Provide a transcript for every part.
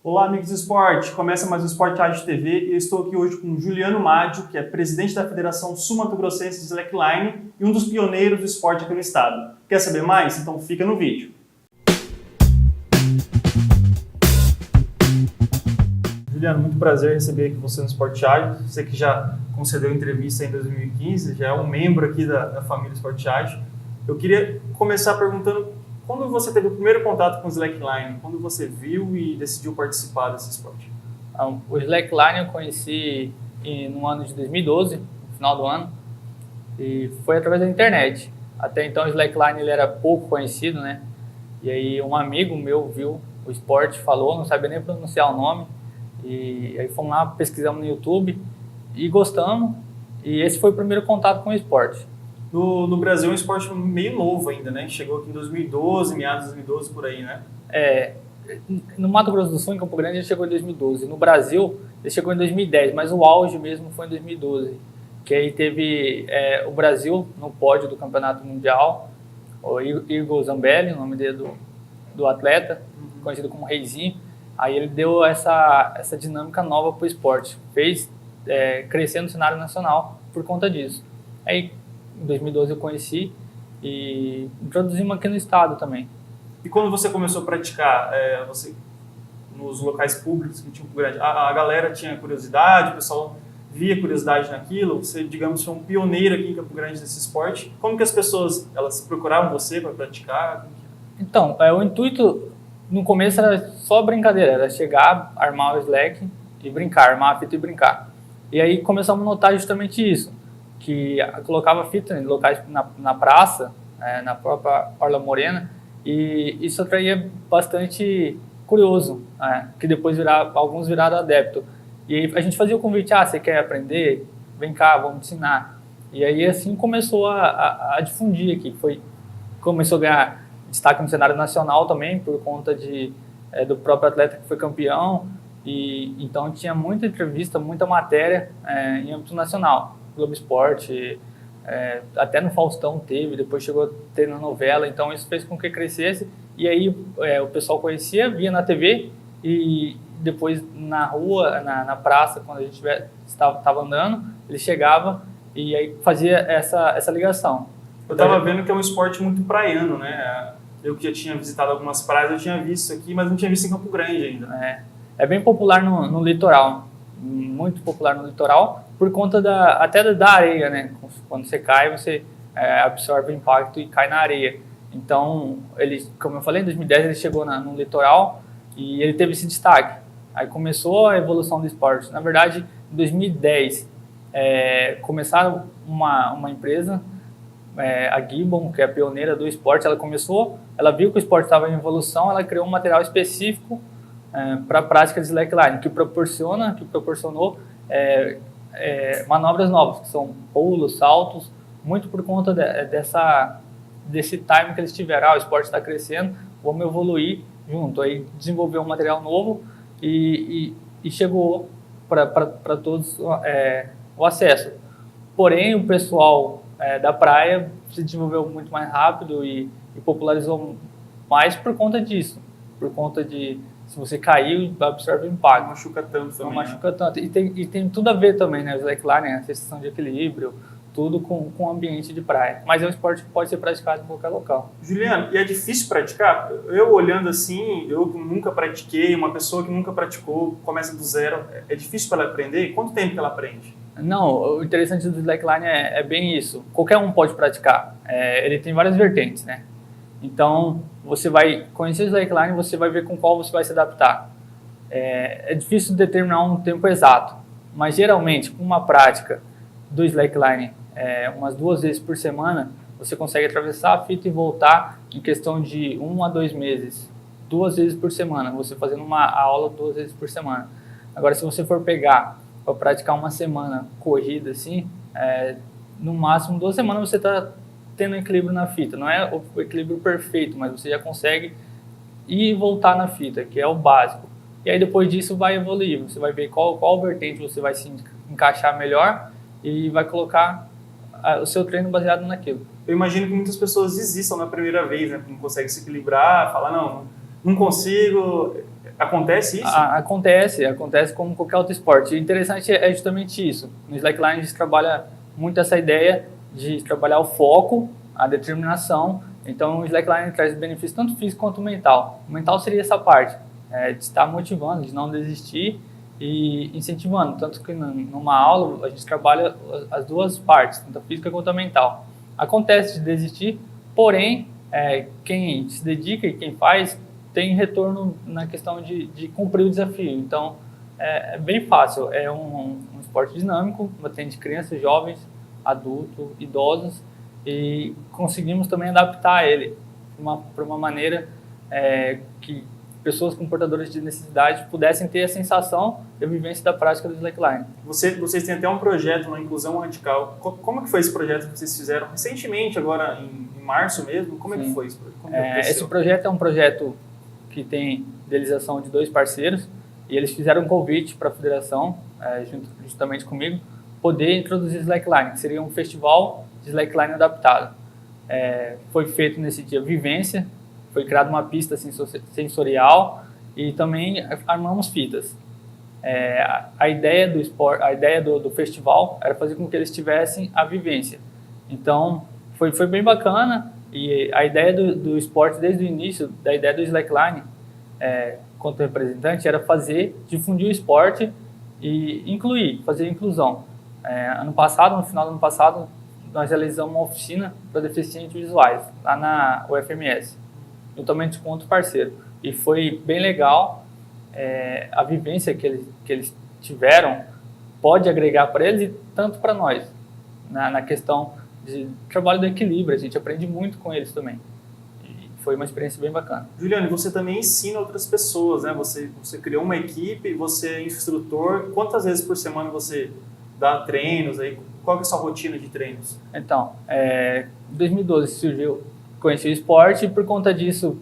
Olá, amigos do esporte! Começa mais o Esporte Ágil TV e eu estou aqui hoje com o Juliano Maggio, que é presidente da Federação Sul-Mato-Grossense de Slackline e um dos pioneiros do esporte aqui no estado. Quer saber mais? Então fica no vídeo. Juliano, muito prazer receber aqui você no Esporte Ágil. Você que já concedeu entrevista em 2015, já é um membro aqui da família Esporte Ágil. Eu queria começar perguntando quando você teve o primeiro contato com o Slackline, quando você viu e decidiu participar desse esporte? O Slackline eu conheci no ano de 2012, no final do ano, e foi através da internet. Até então o Slackline ele era pouco conhecido, né? E aí um amigo meu viu o esporte, falou, não sabia nem pronunciar o nome, e aí fomos lá, pesquisamos no YouTube e gostamos, e esse foi o primeiro contato com o esporte. No Brasil é um esporte meio novo ainda, né? Chegou aqui em 2012, meados de 2012 por aí, né? No Mato Grosso do Sul, em Campo Grande, ele chegou em 2012. No Brasil, ele chegou em 2010, mas o auge mesmo foi em 2012. Que aí teve o Brasil no pódio do Campeonato Mundial, o Igor Zambelli, o nome dele do atleta, conhecido como Reizinho. Aí ele deu essa dinâmica nova para o esporte, fez crescer no cenário nacional por conta disso. Aí, em 2012 eu conheci e introduzimos aqui no estado também. E quando você começou a praticar, você nos locais públicos que tinham grande, a galera tinha curiosidade, o pessoal via curiosidade naquilo, você, digamos, foi um pioneiro aqui em Campo Grande desse esporte. Como que as pessoas, elas procuravam você para praticar? Então, o intuito no começo era só brincadeira, era chegar, armar o slack e brincar, armar a fita e brincar. E aí começamos a notar justamente isso, que colocava fita em locais na praça, na própria Orla Morena, e isso atraía bastante curioso, que depois alguns viraram adepto. E aí a gente fazia o convite, você quer aprender? Vem cá, vamos te ensinar. E aí assim começou a difundir aqui, começou a ganhar destaque no cenário nacional também, por conta do próprio atleta que foi campeão, e então tinha muita entrevista, muita matéria em âmbito nacional. Globo Esporte, até no Faustão teve, depois chegou a ter na novela, então isso fez com que crescesse, e aí o pessoal conhecia, via na TV, e depois na rua, na praça, quando a gente estava andando, ele chegava e aí fazia essa ligação. Eu estava vendo que é um esporte muito praiano, né? Eu que já tinha visitado algumas praias, eu tinha visto isso aqui, mas não tinha visto em Campo Grande ainda. É bem popular no litoral, muito popular no litoral, por conta até da areia, né? Quando você cai, você absorve o impacto e cai na areia. Então, como eu falei, em 2010 ele chegou no litoral e ele teve esse destaque. Aí começou a evolução do esporte. Na verdade, em 2010, começaram uma empresa, a Gibbon, que é a pioneira do esporte, ela viu que o esporte estava em evolução, ela criou um material específico para a prática de slackline, que proporcionou manobras novas, que são pulos, saltos, muito por conta desse time que eles tiveram. O esporte está crescendo, vamos evoluir junto. Aí desenvolveu um material novo e chegou para todos o acesso. Porém, o pessoal da praia se desenvolveu muito mais rápido e popularizou mais por conta disso, por conta de se você cair, absorve o impacto. Não machuca tanto também. Não machuca tanto. E tem tudo a ver também, né? O slackline, a sensação de equilíbrio, tudo com o ambiente de praia. Mas é um esporte que pode ser praticado em qualquer local. Juliano, e é difícil praticar? Eu olhando assim, eu nunca pratiquei, uma pessoa que nunca praticou, começa do zero, é difícil para ela aprender? Quanto tempo que ela aprende? Não, o interessante do slackline é bem isso. Qualquer um pode praticar. Ele tem várias vertentes, né? Então, você vai conhecer o slackline, você vai ver com qual você vai se adaptar. É difícil determinar um tempo exato, mas geralmente, com uma prática do slackline umas 2 vezes por semana, você consegue atravessar a fita e voltar em questão de 1 a 2 meses. 2 vezes por semana, você fazendo uma aula 2 vezes por semana. Agora, se você for pegar para praticar uma semana corrida, assim, no máximo 2 semanas você está tendo equilíbrio na fita. Não é o equilíbrio perfeito, mas você já consegue ir e voltar na fita, que é o básico. E aí depois disso vai evoluir, você vai ver qual vertente você vai se encaixar melhor e vai colocar o seu treino baseado naquilo. Eu imagino que muitas pessoas desistam na primeira vez, né? Não conseguem se equilibrar, falar, não consigo. Acontece isso? Acontece como qualquer outro esporte. O interessante é justamente isso. No slackline a gente trabalha muito essa ideia de trabalhar o foco, a determinação. Então o slackline traz benefícios tanto físico quanto mental. O mental seria essa parte, de estar motivando, de não desistir e incentivando. Tanto que numa aula a gente trabalha as duas partes, tanto a física quanto a mental. Acontece de desistir, porém quem se dedica e quem faz tem retorno na questão de cumprir o desafio. Então, é bem fácil. É um esporte dinâmico, atende crianças, jovens, adultos, idosos, e conseguimos também adaptar ele para uma maneira que pessoas com portadores de necessidade pudessem ter a sensação da vivência da prática do slackline. Vocês têm até um projeto na Inclusão Radical. Como que foi esse projeto que vocês fizeram recentemente, agora em março mesmo? Como é que foi isso? Esse projeto é um projeto que tem idealização de 2 parceiros, e eles fizeram um convite para a federação, justamente comigo, poder introduzir slackline, que seria um festival de slackline adaptado. Foi feito nesse dia vivência, foi criada uma pista sensorial e também armamos fitas. A ideia do festival era fazer com que eles tivessem a vivência. Então, foi bem bacana. E a ideia do esporte, desde o início, da ideia do slackline, quanto representante, era difundir o esporte e fazer inclusão. No final do ano passado, nós realizamos uma oficina para deficientes visuais, lá na UFMS, juntamente com outro parceiro. E foi bem legal. A vivência que eles tiveram pode agregar para eles e tanto para nós, na questão de trabalho do equilíbrio. A gente aprende muito com eles também. E foi uma experiência bem bacana. Juliane, você também ensina outras pessoas, né? Você criou uma equipe, você é instrutor. Quantas vezes por semana você dá treinos aí? Qual que é a sua rotina de treinos? Então, em 2012 conheci o esporte e por conta disso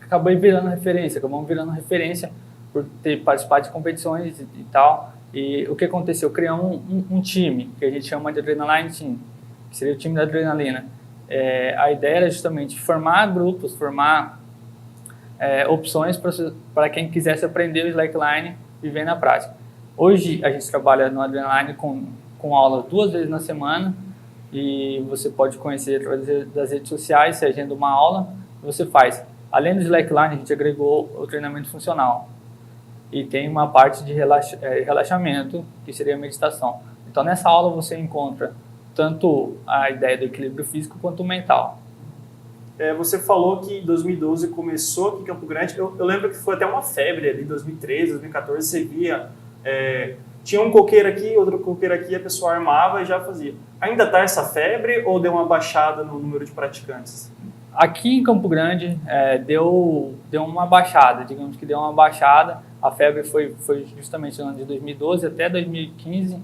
acabamos virando referência por ter participado de competições e tal. E o que aconteceu? Criamos um time, que a gente chama de Adrenaline Team, que seria o time da adrenalina. A ideia era justamente formar grupos, formar opções para quem quisesse aprender o slackline e viver na prática. Hoje a gente trabalha no Adrenaline com aula 2 vezes na semana, e você pode conhecer através das redes sociais, você agenda uma aula, você faz. Além do slackline, a gente agregou o treinamento funcional. E tem uma parte de relaxamento, que seria a meditação. Então nessa aula você encontra tanto a ideia do equilíbrio físico quanto o mental. Você falou que em 2012 começou aqui em Campo Grande. Eu lembro que foi até uma febre ali, 2013, 2014, você via... tinha um coqueiro aqui, outro coqueiro aqui, a pessoa armava e já fazia. Ainda está essa febre ou deu uma baixada no número de praticantes? Aqui em Campo Grande deu uma baixada, digamos que deu uma baixada. A febre foi justamente no ano de 2012 até 2015,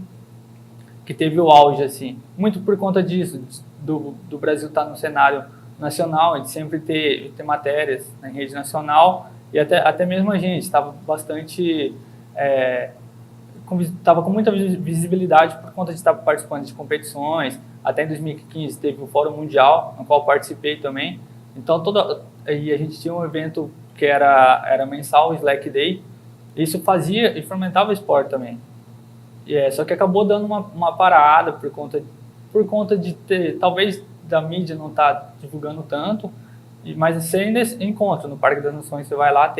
que teve o auge, assim, muito por conta disso, do Brasil estar no cenário nacional, a gente sempre ter matérias na rede nacional, e até mesmo a gente estava bastante, estava com muita visibilidade por conta de estar participando de competições. Até em 2015 teve o Fórum Mundial, no qual participei também. Então, e a gente tinha um evento que era mensal, o Slack Day. Isso fazia e fomentava o esporte também. Só que acabou dando uma parada por conta de ter, talvez, da mídia não estar divulgando tanto, mas você ainda encontra no Parque das Nações, você vai lá,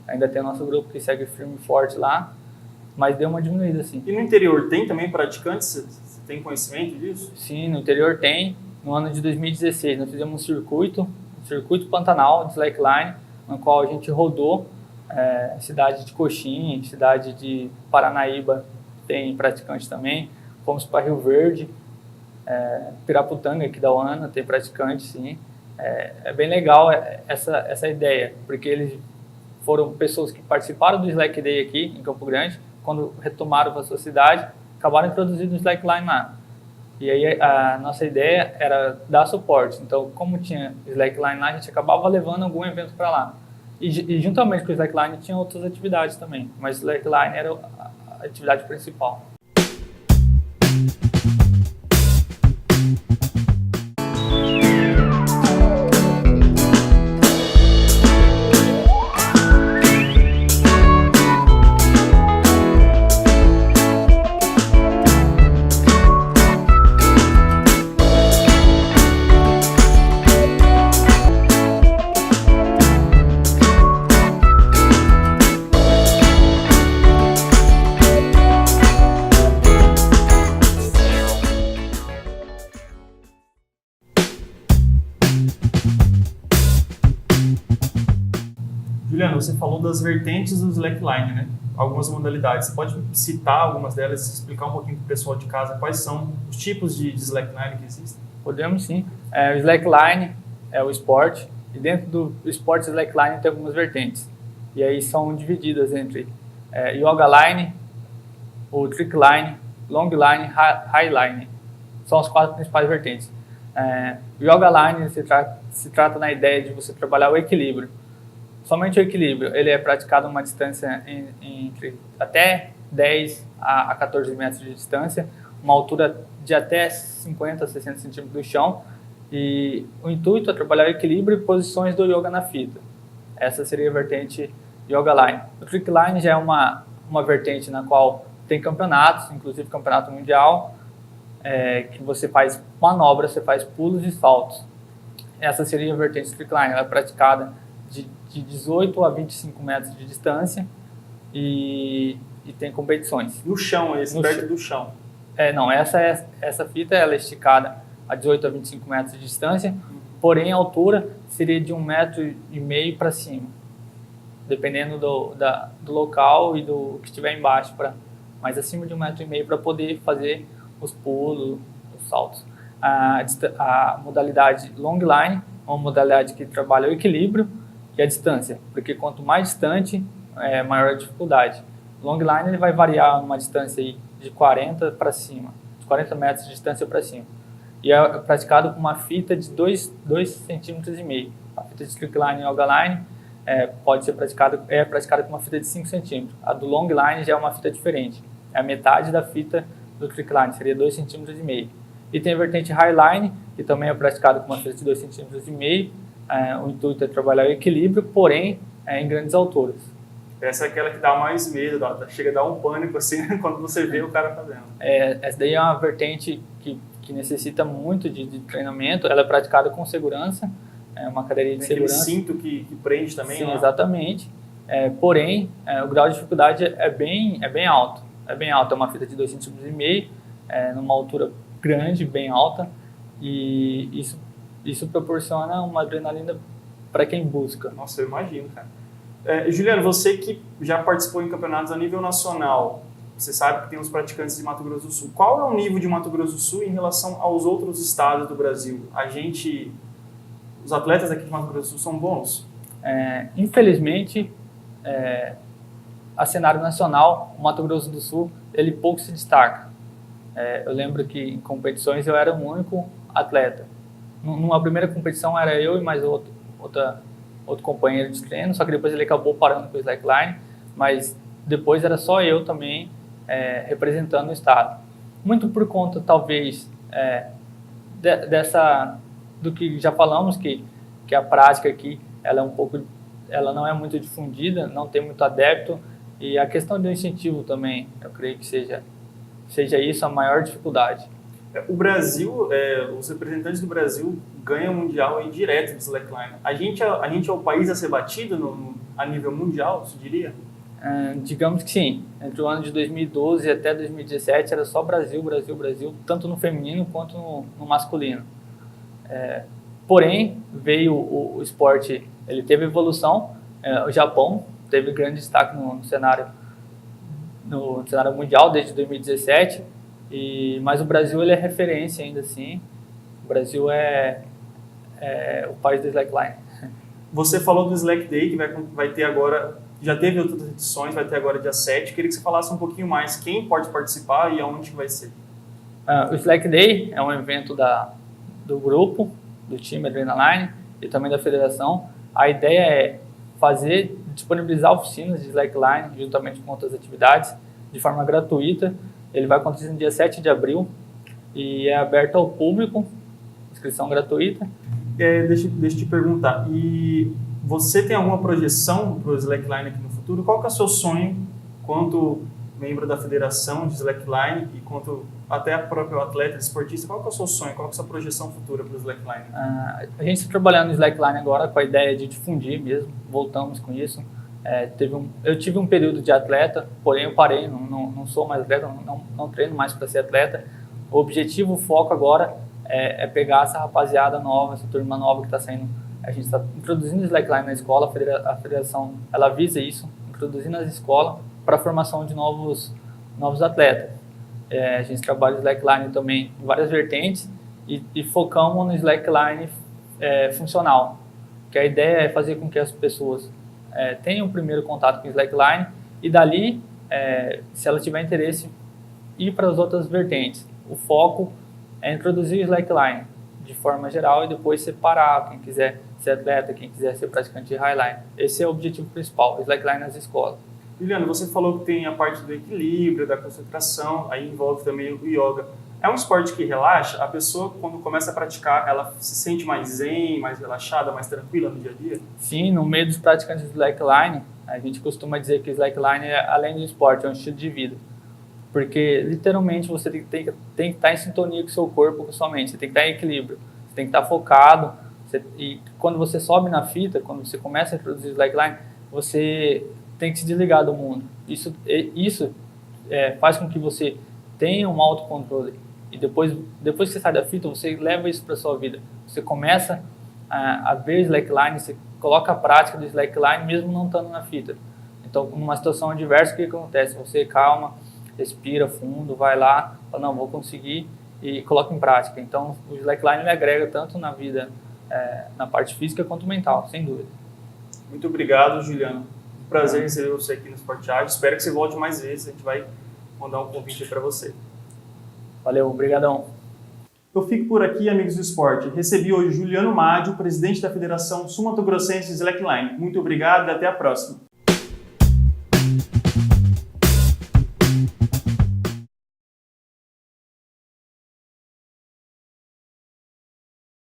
ainda tem o nosso grupo que segue firme e forte lá, mas deu uma diminuída, assim. E no interior tem também praticantes? Você tem conhecimento disso? Sim, no interior tem. No ano de 2016 nós fizemos um circuito Pantanal de slackline, no qual a gente rodou cidade de Coxim, cidade de Paranaíba, tem praticante também. Fomos para Rio Verde, Piraputanga, aqui da UANA, tem praticante, sim. É bem legal essa ideia, porque eles foram pessoas que participaram do Slack Day aqui em Campo Grande, quando retomaram para a sua cidade, acabaram introduzindo o slackline lá. E aí a nossa ideia era dar suporte. Então, como tinha slackline lá, a gente acabava levando algum evento para lá. E juntamente com o slackline tinha outras atividades também, mas o slackline era a atividade principal. Juliano, você falou das vertentes do slackline, né? Algumas modalidades. Você pode citar algumas delas e explicar um pouquinho para o pessoal de casa quais são os tipos de slackline que existem? Podemos sim. O slackline é o esporte, e dentro do esporte slackline tem algumas vertentes. E aí são divididas entre yoga line, o trick line, long line, high line. São as 4 principais vertentes. Yoga line se trata na ideia de você trabalhar o equilíbrio. Somente o equilíbrio. Ele é praticado a uma distância entre até 10 a 14 metros de distância, uma altura de até 50 a 60 centímetros do chão. E o intuito é trabalhar o equilíbrio e posições do yoga na fita. Essa seria a vertente yoga line. O trick line já é uma vertente na qual tem campeonatos, inclusive campeonato mundial, que você faz manobras, você faz pulos e saltos. Essa seria a vertente trick line. Ela é praticada de 18 a 25 metros de distância e tem competições. No chão, perto do chão. Não, essa fita ela é esticada a 18 a 25 metros de distância, porém a altura seria de 1,5 metro para cima, dependendo do local e do que estiver embaixo, mas acima de 1,5 metro para poder fazer os pulos, os saltos. A modalidade long line é uma modalidade que trabalha o equilíbrio e a distância, porque quanto mais distante, maior a dificuldade. Long line ele vai variar numa distância aí de 40 para cima, de 40 metros de distância para cima. E é praticado com uma fita de 2,5 centímetros. A fita de trick line e yoga line pode ser praticada com uma fita de 5 centímetros. A do long line já é uma fita diferente. É a metade da fita do trick line, seria 2,5 centímetros. E tem a vertente high line, que também é praticada com uma fita de 2,5 centímetros. O intuito é trabalhar o equilíbrio, porém em grandes alturas. Essa é aquela que dá mais medo, chega a dar um pânico assim quando você vê o cara fazendo. Essa daí é uma vertente que necessita muito de treinamento. Ela é praticada com segurança, uma cadeirinha de segurança. Aquele cinto que prende também? Sim, exatamente. Porém, o grau de dificuldade é bem alto. É uma fita de 2,5 centímetros, numa altura grande, bem alta, e isso proporciona uma adrenalina para quem busca. Nossa, eu imagino, cara. Juliano, você que já participou em campeonatos a nível nacional, você sabe que tem os praticantes de Mato Grosso do Sul. Qual é o nível de Mato Grosso do Sul em relação aos outros estados do Brasil? Os atletas aqui de Mato Grosso do Sul são bons? Infelizmente, a cenário nacional, o Mato Grosso do Sul, ele pouco se destaca. Eu lembro que em competições eu era o único atleta. Numa primeira competição era eu e mais outro companheiro de treino, só que depois ele acabou parando com o slackline, mas depois era só eu também representando o estado. Muito por conta, talvez, do que já falamos, que a prática aqui ela não é muito difundida, não tem muito adepto, e a questão do incentivo também, eu creio que seja isso a maior dificuldade. O Brasil, os representantes do Brasil ganham o mundial aí direto de slackline. A gente é o país a ser batido a nível mundial, você diria? Digamos que sim. Entre o ano de 2012 até 2017 era só Brasil, tanto no feminino quanto no masculino. Porém, veio o esporte, ele teve evolução. O Japão teve grande destaque no cenário mundial desde 2017. Mas o Brasil ele é referência ainda assim. O Brasil é o país do slackline. Você falou do Slack Day, que vai ter agora, já teve outras edições, vai ter agora dia 7. Queria que você falasse um pouquinho mais quem pode participar e aonde que vai ser. O Slack Day é um evento do grupo, do time Adrenaline e também da federação. A ideia é disponibilizar oficinas de slackline juntamente com outras atividades de forma gratuita. Ele vai acontecer no dia 7 de abril e é aberto ao público, inscrição gratuita. Deixa eu te perguntar, e você tem alguma projeção para o slackline aqui no futuro? Qual que é o seu sonho quanto membro da federação de slackline e quanto até próprio atleta, esportista? Qual que é o seu sonho, qual que é a sua projeção futura para o slackline? A gente está trabalhando no slackline agora com a ideia de difundir mesmo, voltamos com isso. Eu tive um período de atleta, porém eu parei, não sou mais atleta, não treino mais para ser atleta. O objetivo, o foco agora é pegar essa rapaziada nova, essa turma nova que está saindo A gente está introduzindo o slackline na escola, a federação ela visa isso, introduzir nas escolas para a formação de novos atletas. A gente trabalha o slackline também em várias vertentes e focamos no slackline funcional, que a ideia é fazer com que as pessoas tenham o primeiro contato com o slackline e dali, se ela tiver interesse, ir para as outras vertentes. O foco é introduzir o slackline de forma geral e depois separar quem quiser ser atleta, quem quiser ser praticante de highline. Esse é o objetivo principal, o slackline nas escolas. Juliano, você falou que tem a parte do equilíbrio, da concentração, aí envolve também o yoga. É um esporte que relaxa? A pessoa, quando começa a praticar, ela se sente mais zen, mais relaxada, mais tranquila no dia a dia? Sim, no meio dos praticantes de slackline, a gente costuma dizer que o slackline, além do esporte, é um estilo de vida. Porque, literalmente, você tem que estar em sintonia com o seu corpo, com a sua mente. Você tem que estar em equilíbrio, você tem que estar focado. E quando você sobe na fita, quando você começa a introduzir o slackline, você tem que se desligar do mundo. Isso faz com que você tenha um autocontrole. E depois que você sai da fita, você leva isso para a sua vida. Você começa a ver slackline, você coloca a prática do slackline mesmo não estando na fita. Então, numa situação adversa, o que acontece? Você calma, respira fundo, vai lá, fala, não, vou conseguir e coloca em prática. Então, o slackline ele agrega tanto na vida, na parte física quanto mental, sem dúvida. Muito obrigado, Juliano. Prazer receber você aqui no Esporte Ágil. Espero que você volte mais vezes. A gente vai mandar um convite para você. Valeu, obrigadão. Eu fico por aqui, amigos do esporte. Recebi hoje Juliano Maggio, presidente da Federação Sul Mato Grossense de Slackline. Muito obrigado e até a próxima.